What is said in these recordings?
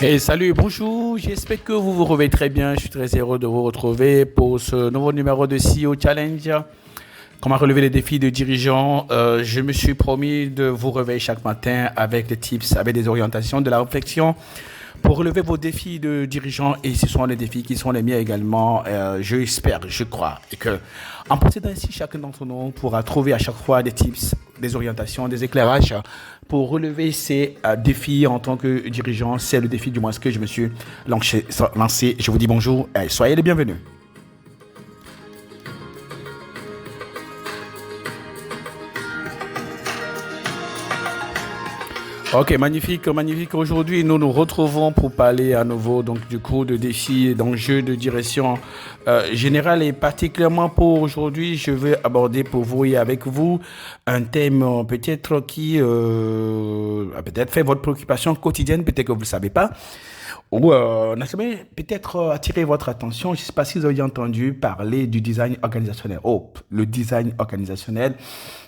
Et salut, bonjour, j'espère que vous vous retrouvez très bien. Je suis très heureux de vous retrouver pour ce nouveau numéro de CEO Challenge. Comment relever les défis de dirigeants. Je me suis promis de vous réveiller chaque matin avec des tips, avec des orientations, de la réflexion pour relever vos défis de dirigeants. Et ce sont les défis qui sont les miens également. Je espère, je crois. Et que, en procédant ainsi, chacun d'entre nous pourra trouver à chaque fois des tips, des orientations, des éclairages pour relever ces défis en tant que dirigeant. C'est le défi du moins que je me suis lancé. Je vous dis bonjour et soyez les bienvenus. Ok, magnifique, magnifique. Aujourd'hui, nous nous retrouvons pour parler à nouveau donc du coup de défis, d'enjeux de direction générale et particulièrement pour aujourd'hui, je vais aborder pour vous et avec vous un thème peut-être qui a peut-être fait votre préoccupation quotidienne, peut-être que vous ne le savez pas. Ou peut-être attirer votre attention. Je ne sais pas si vous avez entendu parler du design organisationnel. Oh, le design organisationnel,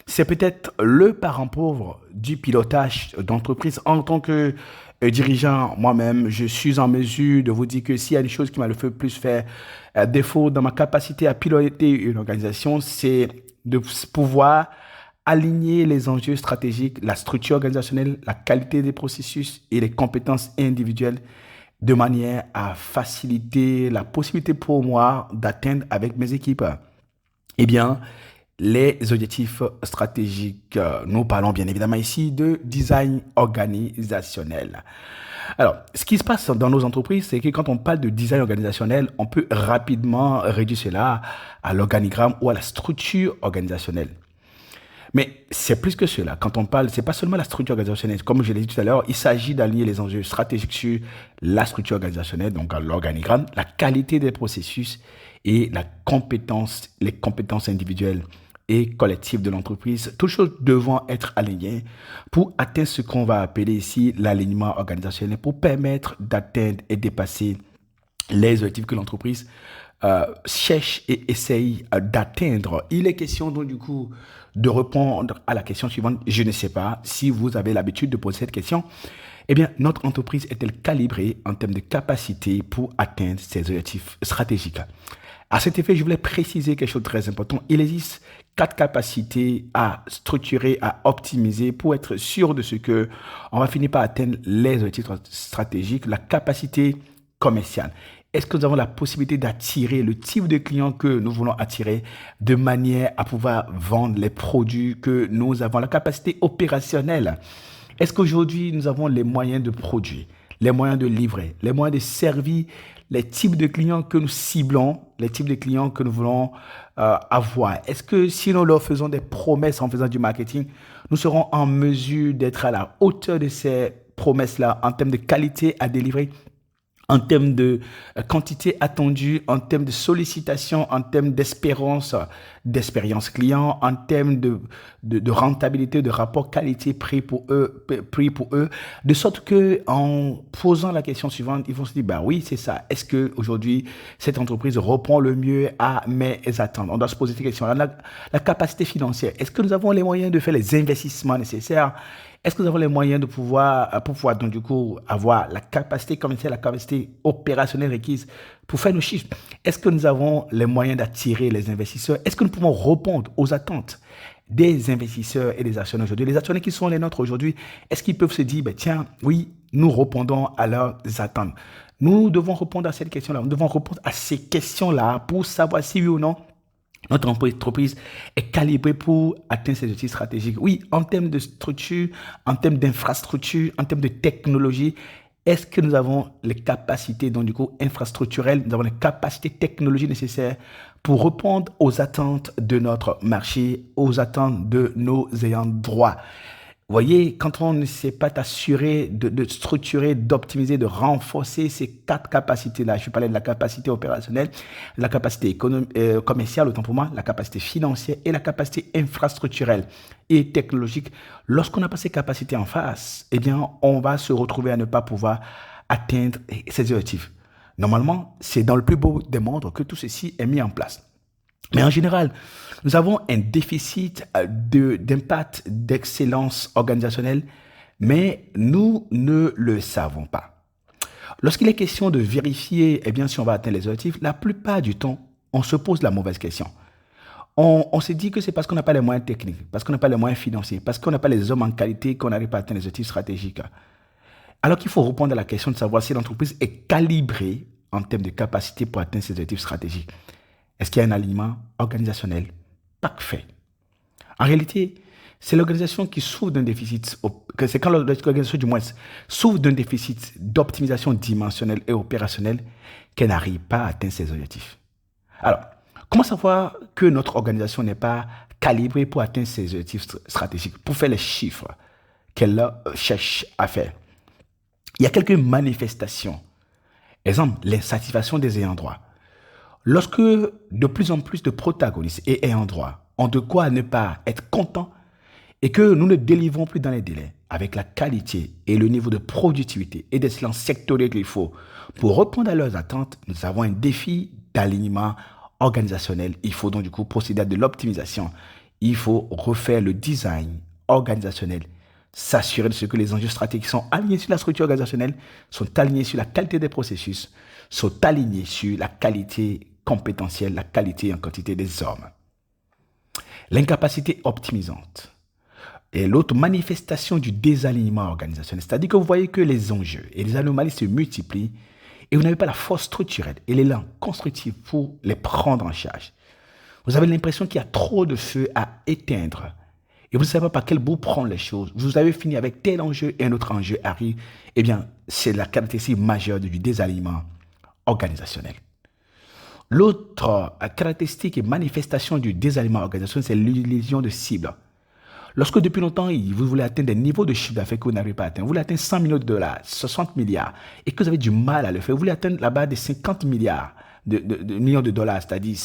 c'est peut-être le parent pauvre du pilotage d'entreprise. En tant que dirigeant, moi-même, je suis en mesure de vous dire que s'il y a une chose qui m'a le fait plus faire défaut dans ma capacité à piloter une organisation, c'est de pouvoir aligner les enjeux stratégiques, la structure organisationnelle, la qualité des processus et les compétences individuelles de manière à faciliter la possibilité pour moi d'atteindre avec mes équipes, eh bien, les objectifs stratégiques. Nous parlons bien évidemment ici de design organisationnel. Alors, ce qui se passe dans nos entreprises, c'est que quand on parle de design organisationnel, on peut rapidement réduire cela à l'organigramme ou à la structure organisationnelle. Mais c'est plus que cela. Quand on parle, c'est pas seulement la structure organisationnelle. Comme je l'ai dit tout à l'heure, il s'agit d'aligner les enjeux stratégiques sur la structure organisationnelle, donc l'organigramme, la qualité des processus et les compétences individuelles et collectives de l'entreprise, toutes choses devant être alignées pour atteindre ce qu'on va appeler ici l'alignement organisationnel, pour permettre d'atteindre et dépasser les objectifs que l'entreprise cherche et essaye d'atteindre. Il est question donc du coup de répondre à la question suivante. Je ne sais pas si vous avez l'habitude de poser cette question. Eh bien, notre entreprise est-elle calibrée en termes de capacité pour atteindre ses objectifs stratégiques? À cet effet, je voulais préciser quelque chose de très important. Il existe quatre capacités à structurer, à optimiser pour être sûr de ce que on va finir par atteindre les objectifs stratégiques. La capacité commerciale. Est-ce que nous avons la possibilité d'attirer le type de clients que nous voulons attirer de manière à pouvoir vendre les produits que nous avons? La capacité opérationnelle. Est-ce qu'aujourd'hui, nous avons les moyens de produire, les moyens de livrer, les moyens de servir les types de clients que nous ciblons, les types de clients que nous voulons avoir? Est-ce que si nous leur faisons des promesses en faisant du marketing, nous serons en mesure d'être à la hauteur de ces promesses-là en termes de qualité à délivrer, en termes de quantité attendue, en termes de sollicitation, en termes d'expérience client, en termes de rentabilité, de rapport qualité-prix pour eux, de sorte que en posant la question suivante, ils vont se dire, bah oui, c'est ça. Est-ce que aujourd'hui cette entreprise répond le mieux à mes attentes? On doit se poser ces questions. La capacité financière. Est-ce que nous avons les moyens de faire les investissements nécessaires? Est-ce que nous avons les moyens de pouvoir donc du coup avoir la capacité commerciale, la capacité opérationnelle requise pour faire nos chiffres? Est-ce que nous avons les moyens d'attirer les investisseurs? Est-ce que nous pouvons répondre aux attentes des investisseurs et des actionnaires aujourd'hui? Les actionnaires qui sont les nôtres aujourd'hui, est-ce qu'ils peuvent se dire, ben, tiens, oui, nous répondons à leurs attentes? Nous devons répondre à cette question-là. Nous devons répondre à ces questions-là pour savoir si oui ou non notre entreprise est calibrée pour atteindre ses objectifs stratégiques. Oui, en termes de structure, en termes d'infrastructure, en termes de technologie, est-ce que nous avons les capacités, donc du coup, infrastructurelles, nous avons les capacités technologiques nécessaires pour répondre aux attentes de notre marché, aux attentes de nos ayants droit? Vous voyez, quand on ne sait pas t'assurer de structurer, d'optimiser, de renforcer ces quatre capacités-là, je parlais de la capacité opérationnelle, la capacité commerciale, autant pour moi, la capacité financière et la capacité infrastructurelle et technologique. Lorsqu'on n'a pas ces capacités en face, eh bien, on va se retrouver à ne pas pouvoir atteindre ces objectifs. Normalement, c'est dans le plus beau des mondes que tout ceci est mis en place. Mais en général, nous avons un déficit d'impact, d'excellence organisationnelle, mais nous ne le savons pas. Lorsqu'il est question de vérifier eh bien, si on va atteindre les objectifs, la plupart du temps, on se pose la mauvaise question. On se dit que c'est parce qu'on n'a pas les moyens techniques, parce qu'on n'a pas les moyens financiers, parce qu'on n'a pas les hommes en qualité qu'on n'arrive pas à atteindre les objectifs stratégiques. Alors qu'il faut répondre à la question de savoir si l'entreprise est calibrée en termes de capacité pour atteindre ses objectifs stratégiques. Est-ce qu'il y a un alignement organisationnel parfait? En réalité, c'est l'organisation qui souffre d'un déficit, c'est quand l'organisation du moins souffre d'un déficit d'optimisation dimensionnelle et opérationnelle qu'elle n'arrive pas à atteindre ses objectifs. Alors, comment savoir que notre organisation n'est pas calibrée pour atteindre ses objectifs stratégiques, pour faire les chiffres qu'elle cherche à faire? Il y a quelques manifestations. Exemple, l'insatisfaction des ayants droit. Lorsque de plus en plus de protagonistes et ayants droit ont de quoi ne pas être contents et que nous ne délivrons plus dans les délais avec la qualité et le niveau de productivité et d'excellence sectorielle qu'il faut pour répondre à leurs attentes, nous avons un défi d'alignement organisationnel. Il faut donc du coup procéder à de l'optimisation. Il faut refaire le design organisationnel, s'assurer de ce que les enjeux stratégiques sont alignés sur la structure organisationnelle, sont alignés sur la qualité des processus, sont alignés sur la qualité compétentielle, la qualité en quantité des hommes. L'incapacité optimisante est l'autre manifestation du désalignement organisationnel. C'est-à-dire que vous voyez que les enjeux et les anomalies se multiplient et vous n'avez pas la force structurelle et l'élan constructif pour les prendre en charge. Vous avez l'impression qu'il y a trop de feux à éteindre et vous ne savez pas par quel bout prendre les choses. Vous avez fini avec tel enjeu et un autre enjeu arrive. Eh bien, c'est la caractéristique majeure du désalignement organisationnel. L'autre caractéristique et manifestation du désalignement organisationnel, c'est l'illusion de cible. Lorsque depuis longtemps, vous voulez atteindre des niveaux de chiffre d'affaires que vous n'arrivez pas à atteindre, vous voulez atteindre 100 millions de dollars, 60 milliards, et que vous avez du mal à le faire, vous voulez atteindre la barre des 50 milliards de millions de dollars, c'est-à-dire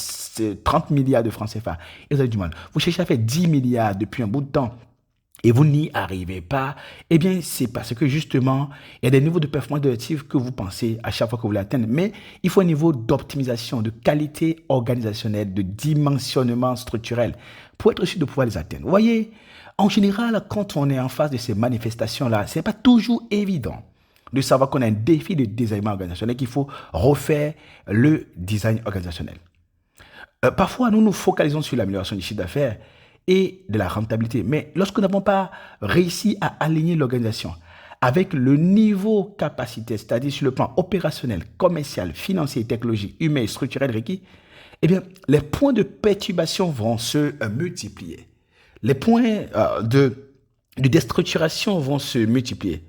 30 milliards de francs CFA, et vous avez du mal. Vous cherchez à faire 10 milliards depuis un bout de temps, et vous n'y arrivez pas, eh bien, c'est parce que justement, il y a des niveaux de performance relative que vous pensez à chaque fois que vous voulez atteindre, mais il faut un niveau d'optimisation, de qualité organisationnelle, de dimensionnement structurel pour être sûr de pouvoir les atteindre. Vous voyez, en général, quand on est en face de ces manifestations-là, ce n'est pas toujours évident de savoir qu'on a un défi de design organisationnel, qu'il faut refaire le design organisationnel. Parfois, nous nous focalisons sur l'amélioration du chiffre d'affaires et de la rentabilité. Mais lorsque nous n'avons pas réussi à aligner l'organisation avec le niveau capacité, c'est-à-dire sur le plan opérationnel, commercial, financier, technologique, humain et structurel requis, eh bien, les points de perturbation vont se multiplier. Les points de déstructuration vont se multiplier.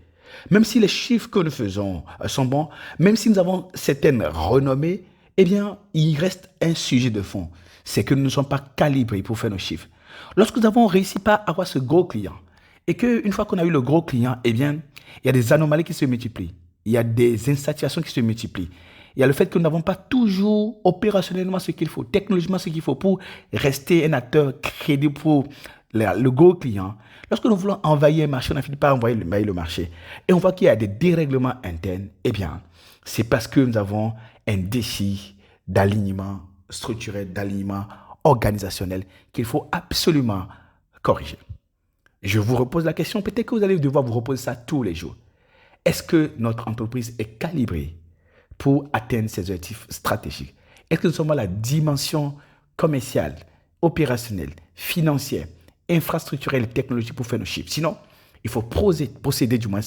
Même si les chiffres que nous faisons sont bons, même si nous avons certaines renommées, eh bien, il reste un sujet de fond. C'est que nous ne sommes pas calibrés pour faire nos chiffres. Lorsque nous avons réussi pas à avoir ce gros client, et qu'une fois qu'on a eu le gros client, eh bien, il y a des anomalies qui se multiplient. Il y a des insatisfactions qui se multiplient. Il y a le fait que nous n'avons pas toujours opérationnellement ce qu'il faut, technologiquement ce qu'il faut pour rester un acteur crédible pour le gros client. Lorsque nous voulons envahir un marché, on a fini par envahir le marché. Et on voit qu'il y a des dérèglements internes. Eh bien, c'est parce que nous avons un défi d'alignement structurel, d'alignement organisationnel qu'il faut absolument corriger. Je vous repose la question, peut-être que vous allez devoir vous reposer ça tous les jours. Est-ce que notre entreprise est calibrée pour atteindre ses objectifs stratégiques? Est-ce que nous sommes à la dimension commerciale, opérationnelle, financière, infrastructurelle et technologique pour faire nos chiffres? Sinon, il faut procéder du moins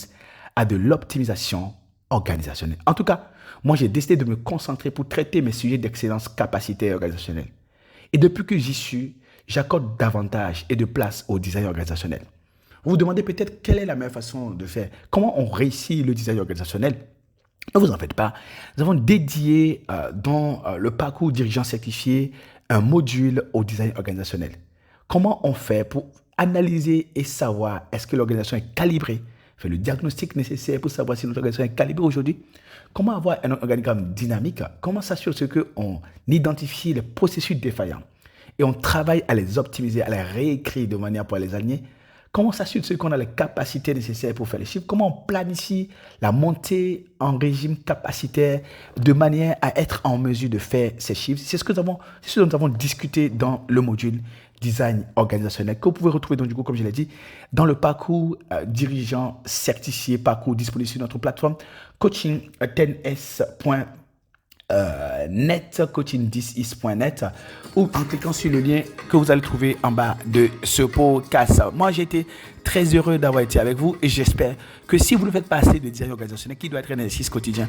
à de l'optimisation organisationnelle. En tout cas, moi j'ai décidé de me concentrer pour traiter mes sujets d'excellence capacitaire organisationnelle. Et depuis que j'y suis, j'accorde davantage et de place au design organisationnel. Vous vous demandez peut-être quelle est la meilleure façon de faire. Comment on réussit le design organisationnel? Ne vous en faites pas. Nous avons dédié dans le parcours dirigeant certifié un module au design organisationnel. Comment on fait pour analyser et savoir est-ce que l'organisation est calibrée, faire le diagnostic nécessaire pour savoir si notre organisation est calibrée aujourd'hui? Comment avoir un organigramme dynamique? Comment s'assurer qu'on identifie les processus défaillants et on travaille à les optimiser, à les réécrire de manière pour les aligner? Comment s'assurer qu'on a les capacités nécessaires pour faire les chiffres? Comment on planifie la montée en régime capacitaire de manière à être en mesure de faire ces chiffres? C'est ce dont nous avons discuté dans le module design organisationnel que vous pouvez retrouver donc du coup, comme je l'ai dit, dans le parcours dirigeant certifié, parcours disponible sur notre plateforme coaching10s.net, coaching10is.net, ou en cliquant sur le lien que vous allez trouver en bas de ce podcast. Moi, j'ai été très heureux d'avoir été avec vous et j'espère que si vous le faites passer de design organisationnel, qui doit être un exercice quotidien,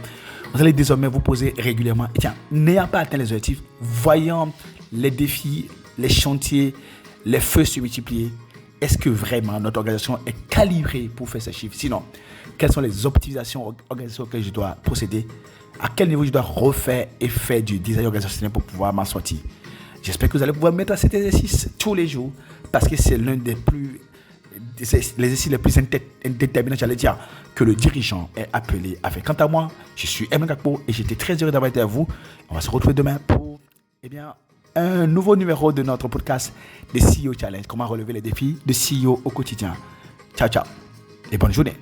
vous allez désormais vous poser régulièrement. Et tiens, n'ayant pas atteint les objectifs, voyant les défis, les chantiers, les feux se multiplier, est-ce que vraiment notre organisation est calibrée pour faire ces chiffres? Sinon, quelles sont les optimisations organisationnelles auxquelles je dois procéder? À quel niveau je dois refaire et faire du design organisationnel pour pouvoir m'en sortir? J'espère que vous allez pouvoir mettre cet exercice tous les jours parce que c'est l'un des exercices les plus déterminants, j'allais dire, que le dirigeant est appelé à faire. Quant à moi, je suis Emmanuel Gakpo et j'étais très heureux d'avoir été avec vous. On va se retrouver demain pour un nouveau numéro de notre podcast des CEO Challenge. Comment relever les défis de CEO au quotidien. Ciao, ciao et bonne journée.